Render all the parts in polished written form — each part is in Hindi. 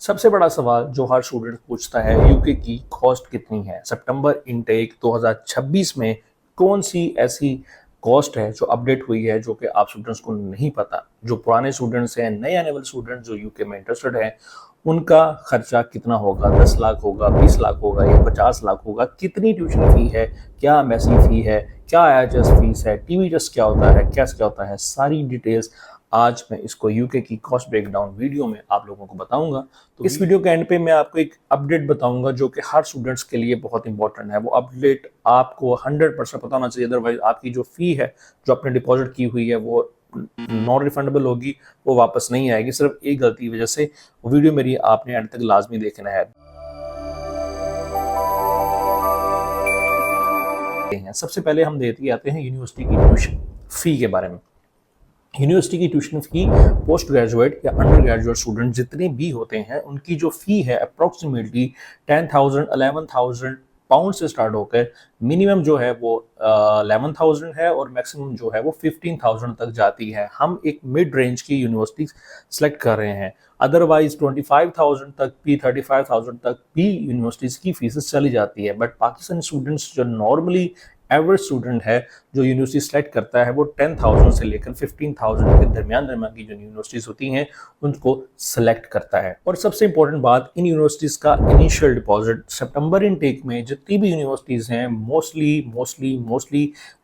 सबसे बड़ा सवाल जो हर स्टूडेंट पूछता है, यूके की कॉस्ट कितनी है। सितंबर इनटेक 2026 में कौन सी ऐसी कॉस्ट है जो अपडेट हुई है जो कि आप स्टूडेंट्स को नहीं पता। जो पुराने स्टूडेंट्स हैं, नए आने वाले स्टूडेंट जो यूके में इंटरेस्टेड हैं, उनका खर्चा कितना होगा, 10 लाख होगा, 20 लाख होगा या 50 लाख होगा, कितनी ट्यूशन फी है, क्या एमएससी फी है, क्या आईएचएस फीस है, टीवी टेस्ट क्या होता है, कैश क्या होता है, सारी डिटेल्स आज मैं इसको यूके की कॉस्ट ब्रेकडाउन वीडियो में आप लोगों को बताऊंगा। तो इस वीडियो के एंड पे मैं आपको एक अपडेट बताऊंगा जो कि हर स्टूडेंट्स के लिए बहुत इंपॉर्टेंट है। वो अपडेट आपको 100% पता होना चाहिए, अदरवाइज आपकी जो फी है जो आपने डिपॉजिट की हुई है वो नॉन रिफंडेबल होगी, वो वापस नहीं आएगी सिर्फ एक गलती की वजह से। वीडियो मेरी आपने एंड तक लाजमी देखना है। सबसे पहले हम देखते आते हैं यूनिवर्सिटी की ट्यूशन फी के बारे में। यूनिवर्सिटी की ट्यूशन फी पोस्ट ग्रेजुएट या अंडर ग्रेजुएट स्टूडेंट जितने भी होते हैं उनकी जो फी है अप्रोक्सीमेटली 10,000 11,000 पाउंड से स्टार्ट होकर मिनिमम जो है वो 11,000 है और मैक्सिमम जो है वो 15,000 तक जाती है। हम एक मिड रेंज की यूनिवर्सिटी सेलेक्ट कर रहे हैं, अदरवाइज 25,000 तक भी 35,000 तक भी यूनिवर्सिटीज की फीस चली जाती है। बट पाकिस्तानी स्टूडेंट्स जो नॉर्मली एवरेज स्टूडेंट है जो यूनिवर्सिटी सेलेक्ट करता है वो 10,000 से लेकर 15,000 के दरमियान की जो यूनिवर्सिटीज होती हैं उनको सेलेक्ट करता है। और सबसे इंपॉर्टेंट बात, इन यूनिवर्सिटीज का इनिशियल डिपॉजिट सितंबर इनटेक में जितनी भी यूनिवर्सिटीज हैं मोस्टली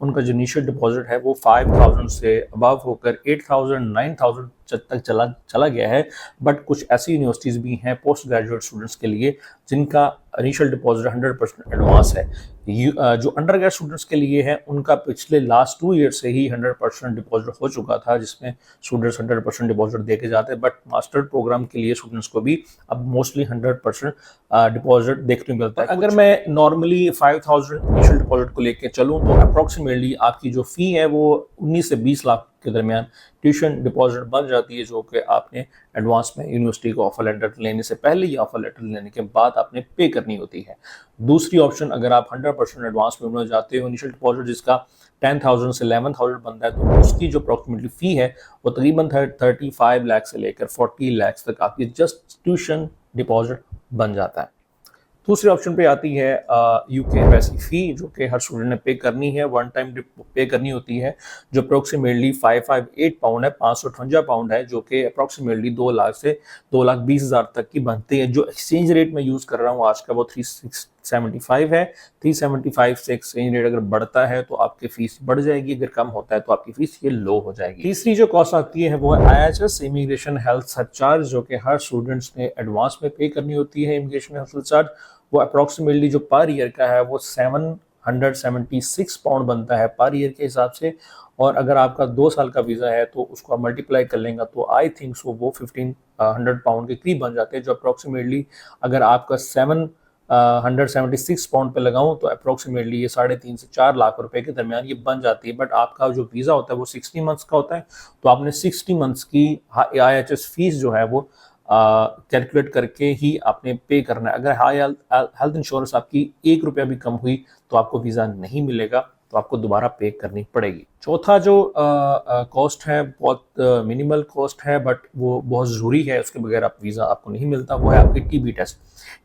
उनका जो इनिशियल डिपॉजिट है वो 5,000 से अबव होकर 8,000 9,000 तक चला गया है। बट कुछ ऐसी यूनिवर्सिटीज भी हैं पोस्ट ग्रेजुएट स्टूडेंट्स के लिए जिनका इनिशियल डिपॉजिट 100% एडवांस है। जो अंडर ग्रेजुएट स्टूडेंट्स के लिए है उनका पिछले लास्ट 2 ईयर से ही 100% डिपॉजिट हो चुका था, जिसमें स्टूडेंट्स 100% डिपॉजिट दे के जाते हैं। बट मास्टर प्रोग्राम के लिए स्टूडेंट्स को भी अब मोस्टली 100% डिपॉजिट देखने को मिलता है। अगर मैं नॉर्मली 5,000 इनिशियल डिपॉजिट को लेकर चलूँ तो अप्रोक्सीमेटली आपकी जो फी है वो 19 से 20 लाख के दरमियान ट्यूशन डिपॉजिट बन जाती है, जो कि आपने एडवांस में यूनिवर्सिटी को ऑफर लेटर लेने से पहले या ऑफर लेटर लेने के बाद आपने पे करनी होती है। दूसरी ऑप्शन, अगर आप 100% एडवांस में उन्होंने जाते हो, इनिशियल डिपॉजिट जिसका 10,000 से 11,000 बनता है, तो उसकी जो अप्रोक्सीमेटली फी है वो तकरीबन 35 लाख से लेकर 40 लाख तक आपकी जस्ट ट्यूशन डिपॉजिट बन जाता है। दूसरे ऑप्शन पे आती है यूके एम्बेसी फी, जो कि हर स्टूडेंट ने पे करनी है, वन टाइम पे करनी होती है, जो अप्रोक्सीमेटली 558 पाउंड है, 558 पाउंड है, जो कि अप्रोक्सीमेटली 2 लाख से 2,20,000 तक की बनती है। जो एक्सचेंज रेट मैं यूज़ कर रहा हूँ आज का वो 375 है। 375 से एक्सचेंज रेट अगर बढ़ता है तो आपकी फीस बढ़ जाएगी, अगर कम होता है तो आपकी फीस ये लो हो जाएगी। तीसरी जो कॉस्ट आती है वो है आईएचएस इमिग्रेशन हेल्थ सरचार्ज, जो कि हर स्टूडेंट्स ने एडवांस में पे करनी होती है। इमिग्रेशन हेल्थ सरचार्ज वो अप्रोक्सीमेटली जो पर ईयर का है वो 776 पाउंड बनता है पर ईयर के हिसाब से। और अगर आपका 2 साल का वीज़ा है तो उसको आप मल्टीप्लाई कर लेंगे तो आई थिंक सो वो 1,500 पाउंड के करीब बन जाते हैं, जो अप्रोक्सीमेटली अगर आपका 776 पाउंड पे लगाऊं तो अप्रोक्सीमेटली ये 3.5 से 4 लाख रुपए के दरमियान ये बन जाती है। बट आपका जो वीज़ा होता है वो 60 मंथ्स का होता है, तो आपने 60 मंथ्स की IHS फीस जो है वो कैलकुलेट करके ही आपने पे करना है। अगर हाई हेल्थ इंश्योरेंस आपकी 1 रुपया भी कम हुई तो आपको वीज़ा नहीं मिलेगा, तो आपको दोबारा पे करनी पड़ेगी। चौथा जो कॉस्ट है बहुत मिनिमल कॉस्ट है, बट वो बहुत ज़रूरी है, उसके बगैर आप वीज़ा आपको नहीं मिलता, वो है आपकी टीबी टेस्ट।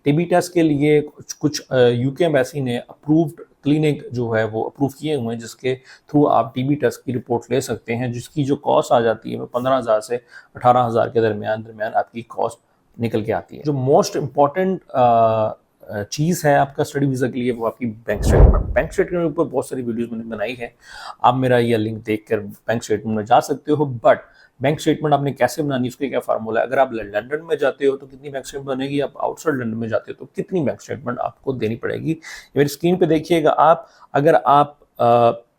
टीबी टेस्ट के लिए कुछ यूके एम्बेसी ने अप्रूव्ड क्लिनिक जो है वो अप्रूव किए हुए हैं, जिसके थ्रू आप टीबी टेस्ट की रिपोर्ट ले सकते हैं, जिसकी जो कॉस्ट आ जाती है वो 15,000 से 18,000 के दरमियान आपकी कॉस्ट निकल के आती है। जो मोस्ट इम्पॉर्टेंट चीज़ है आपका स्टडी वीज़ा के लिए वो आपकी बैंक स्टेटमेंट। बैंक स्टेटमेंट के ऊपर बहुत सारी वीडियोस मैंने बनाई है, आप मेरा ये लिंक देखकर बैंक स्टेटमेंट में जा सकते हो। बट बैंक स्टेटमेंट आपने कैसे बनानी, उसका क्या फार्मूला है, अगर आप लंदन में जाते हो तो कितनी बैंक स्टेटमेंट बनेगी, आप आउटसाइड लंदन में जाते हो तो कितनी बैंक स्टेटमेंट आपको देनी पड़ेगी। मेरी स्क्रीन पे देखिएगा आप, अगर आप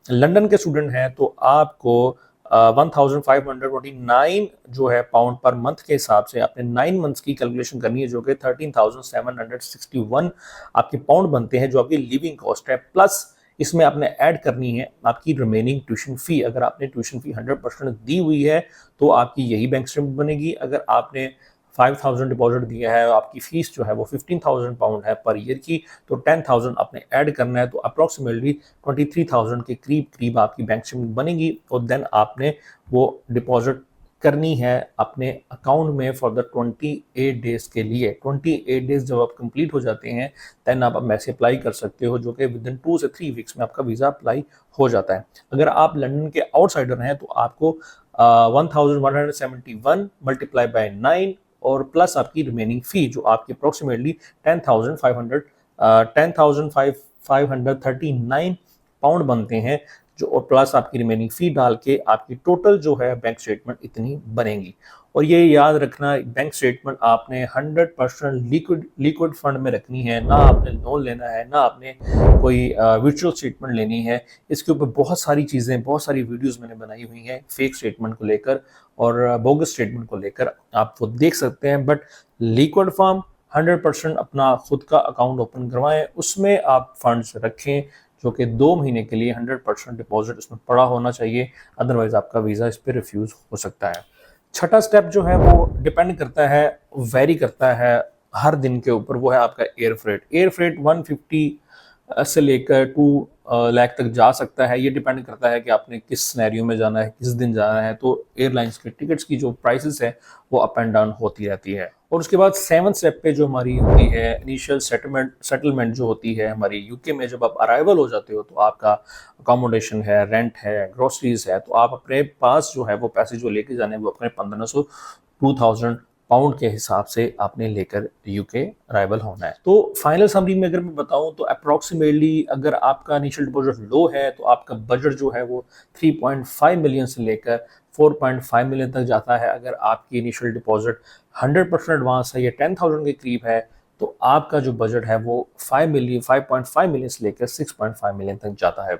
लंदन के स्टूडेंट हैं तो आपको 1,529 जो है पाउंड पर मंथ के हिसाब से आपने 9 मंथ्स की कैलकुलेशन करनी है, जो कि 13,761 आपके पाउंड बनते हैं, जो आपकी लिविंग कॉस्ट है। प्लस इसमें आपने ऐड करनी है आपकी रिमेनिंग ट्यूशन फी। अगर आपने ट्यूशन फी 100% दी हुई है तो आपकी यही बैंक स्टेटमेंट बनेगी। अगर आपने 5,000 डिपॉजिट दिया है, आपकी फीस जो है वो 15,000 पाउंड है पर ईयर की, तो 10,000 आपने ऐड करना है, तो अप्रॉक्सीमेटली 23,000 के करीब आपकी बैंक स्टेटमेंट बनेगी। और देन आपने वो डिपॉजिट करनी है अपने अकाउंट में फॉर द 28 डेज के लिए। 28 डेज जब आप कंप्लीट हो जाते हैं देन आप मैसे अप्लाई कर सकते हो, जो कि विद इन 2 से 3 वीक्स में आपका वीज़ा अप्लाई हो जाता है। अगर आप लंदन के आउटसाइडर हैं तो आपको 1171 मल्टीप्लाई बाय 9 और प्लस आपकी रिमेनिंग फी जो आपकी अप्रोक्सीमेटली 10,539 पाउंड बनते हैं, जो और प्लस आपकी रिमेनिंग फी डाल के आपकी टोटल जो है बैंक स्टेटमेंट इतनी बनेगी। और ये याद रखना, बैंक स्टेटमेंट आपने 100% लिक्विड फंड में रखनी है, ना आपने लोन लेना है, ना आपने कोई वर्चुअल स्टेटमेंट लेनी है। इसके ऊपर बहुत सारी चीज़ें, बहुत सारी वीडियोस मैंने बनाई हुई हैं फेक स्टेटमेंट को लेकर और बोगस स्टेटमेंट को लेकर, आप वो देख सकते हैं। बट लिक्विड फॉर्म 100% अपना खुद का अकाउंट ओपन करवाएं, उसमें आप फंड्स रखें जो कि 2 महीने के लिए 100% डिपॉजिट उसमें पड़ा होना चाहिए, अदरवाइज आपका वीज़ा इस पर रिफ्यूज़ हो सकता है। छठा स्टेप जो है वो डिपेंड करता है, वेरी करता है हर दिन के ऊपर, वो है आपका एयर फ्रेट। एयर फ्रेट 150 से लेकर 2 लाख तक जा सकता है। ये डिपेंड करता है कि आपने किस सिनेरियो में जाना है, किस दिन जाना है। तो एयरलाइंस के टिकट्स की जो प्राइसेस है वो अप एंड डाउन होती रहती है। और उसके बाद 7th स्टेप पे जो हमारी होती है इनिशियल सेटलमेंट जो होती है हमारी यूके में, जब आप अराइवल हो जाते हो तो आपका अकोमोडेशन है, रेंट है, ग्रोसरीज है, तो आप अपने पास जो है वो पैसे जो लेके जाने हैं वो अपने 1500 2000 पाउंड के हिसाब से आपने लेकर यूके अराइवल होना है। तो फाइनल समरी में अगर मैं बताऊं तो अप्रोक्सीमेटली अगर आपका इनिशियल डिपॉजिट लो है तो आपका बजट जो है वो 3.5 मिलियन से लेकर 4.5 मिलियन तक जाता है। अगर आपकी इनिशियल डिपॉजिट 100% एडवांस है या 10,000 के करीब है तो आपका जो बजट है वो 5.5 मिलियन से लेकर 6.5 मिलियन तक जाता है।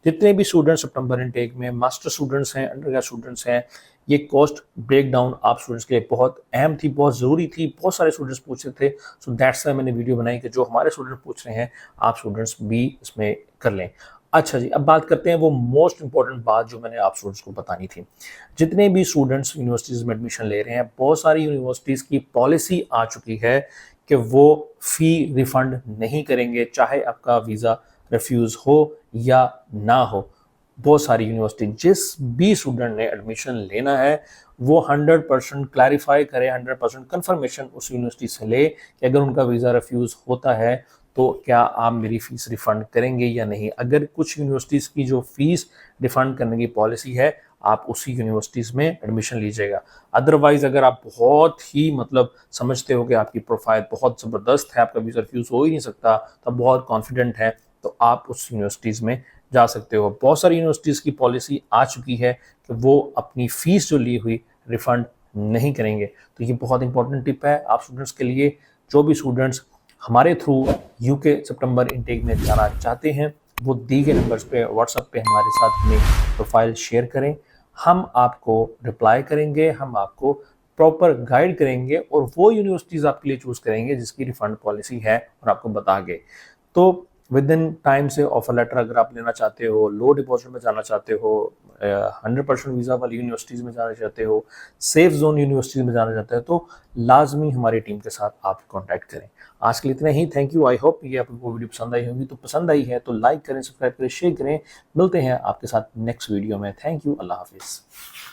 जितने भी स्टूडेंट्स सितंबर इनटेक में मास्टर स्टूडेंट्स हैं, अंडरग्रेजुएट स्टूडेंट्स हैं, ये कॉस्ट ब्रेक डाउन आप स्टूडेंट्स के लिए बहुत अहम थी, बहुत ज़रूरी थी। बहुत सारे स्टूडेंट्स पूछ रहे थे, सो दैट्स वाई मैंने वीडियो बनाई कि जो हमारे स्टूडेंट पूछ रहे हैं आप स्टूडेंट्स भी इसमें कर लें। अच्छा जी, अब बात करते हैं वो मोस्ट इंपॉर्टेंट बात जो मैंने आप स्टूडेंट्स को बतानी थी। जितने भी स्टूडेंट्स यूनिवर्सिटीज़ में एडमिशन ले रहे हैं, बहुत सारी यूनिवर्सिटीज़ की पॉलिसी आ चुकी है कि वो फ़ी रिफ़ंड नहीं करेंगे, चाहे आपका वीज़ा रिफ्यूज़ हो या ना हो। बहुत सारी यूनिवर्सिटी, जिस भी स्टूडेंट ने एडमिशन लेना है वो 100% क्लैरिफाई करे, 100% कंफर्मेशन उस यूनिवर्सिटी से ले कि अगर उनका वीज़ा रिफ्यूज़ होता है तो क्या आप मेरी फ़ीस रिफ़ंड करेंगे या नहीं। अगर कुछ यूनिवर्सिटीज़ की जो फ़ीस रिफ़ंड करने की पॉलिसी है, आप उसी यूनिवर्सिटीज़ में एडमिशन लीजिएगा। अदरवाइज़ अगर आप बहुत ही समझते हो कि आपकी प्रोफाइल बहुत ज़बरदस्त है, आपका वीज़ा रिफ्यूज़ हो ही नहीं सकता, तो बहुत कॉन्फिडेंट है, तो आप उस यूनिवर्सिटीज़ में जा सकते हो। बहुत सारी यूनिवर्सिटीज़ की पॉलिसी आ चुकी है कि वो अपनी फ़ीस जो ली हुई रिफ़ंड नहीं करेंगे। तो ये बहुत इंपॉर्टेंट टिप है आप स्टूडेंट्स के लिए। जो भी स्टूडेंट्स हमारे थ्रू यूके सितंबर इनटेक में जाना चाहते हैं वो दी गए नंबर्स पे व्हाट्सएप पे हमारे साथ अपनी प्रोफाइल शेयर करें, हम आपको रिप्लाई करेंगे, हम आपको प्रॉपर गाइड करेंगे और वो यूनिवर्सिटीज़ आपके लिए चूज़ करेंगे जिसकी रिफ़ंड पॉलिसी है और आपको बता गए। तो विद इन टाइम से ऑफर लेटर अगर आप लेना चाहते हो, लो डिपॉजिट में जाना चाहते हो, 100% वीज़ा वाली यूनिवर्सिटीज़ में जाना चाहते हो, सेफ जोन यूनिवर्सिटीज़ में जाना चाहते हो, तो लाजमी हमारी टीम के साथ आप कॉन्टैक्ट करें। आज के लिए इतना ही, थैंक यू। आई होप ये आपको वीडियो पसंद आई होगी, तो पसंद आई है तो लाइक करें, सब्सक्राइब करें, शेयर करें। मिलते हैं आपके साथ नेक्स्ट वीडियो में। थैंक यू, अल्लाह हाफिज़।